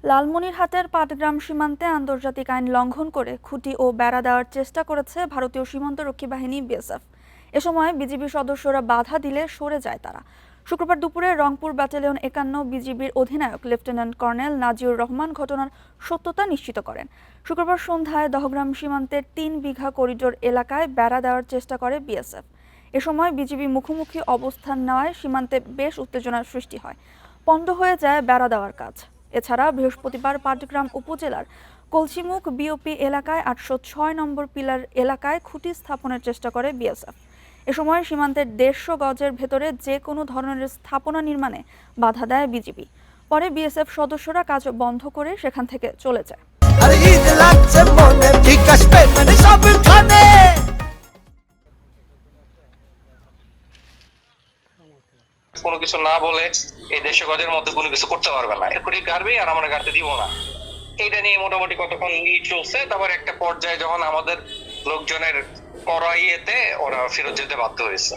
লালমনিরহাটের পাটগ্রাম সীমান্তে আন্তর্জাতিক আইন লঙ্ঘন করে খুঁটি ও বেড়া দেওয়ার চেষ্টা করেছে ভারতীয় সীমান্তরক্ষী বাহিনী বিএসএফ। এ সময় বিজিবি সদস্যরা বাধা দিলে সরে যায় তারা। শুক্রবার দুপুরে রংপুর ব্যাটালিয়ন ৫১ বিজিবির অধিনায়ক লেফটেন্যান্ট কর্নেল নাজিউর রহমান ঘটনার সত্যতা নিশ্চিত করেন। শুক্রবার সন্ধ্যায় দহগ্রাম সীমান্তের ৩ বিঘা করিডোর এলাকায় বেড়া দেওয়ার চেষ্টা করে বিএসএফ। এ সময় বিজিবি মুখোমুখি অবস্থান নেওয়ায় সীমান্তে বেশ উত্তেজনার সৃষ্টি হয়। পণ্ড হয়ে যায় বেড়া দেওয়ার কাজ। এছাড়া বৃহস্পতিবার পাটগ্রাম উপজেলার কলসিমুখ বিওপি এলাকায় ৮০৬ নম্বর পিলার এলাকায় খুঁটি স্থাপনের চেষ্টা করে বিএসএফ। এ সময় সীমান্তের ১৫০ গজের ভেতরে যে কোনো ধরনের স্থাপনা নির্মাণে বাধা দেয় বিজিবি। পরে বিএসএফ সদস্যরা কাজ বন্ধ করে সেখান থেকে চলে যায়। কোনো কিছু না বলে এই ১৫০ গজের মধ্যে কোনো কিছু করতে পারবে না, এরপরে গাড়বে আর আমরা গাড়তে দিব না। এইটা নিয়ে মোটামুটি কতক্ষণ চলছে। তারপর একটা পর্যায়ে যখন আমাদের লোকজনের করাইয়েতে ওরা ফেরত যেতে বাধ্য হয়েছে।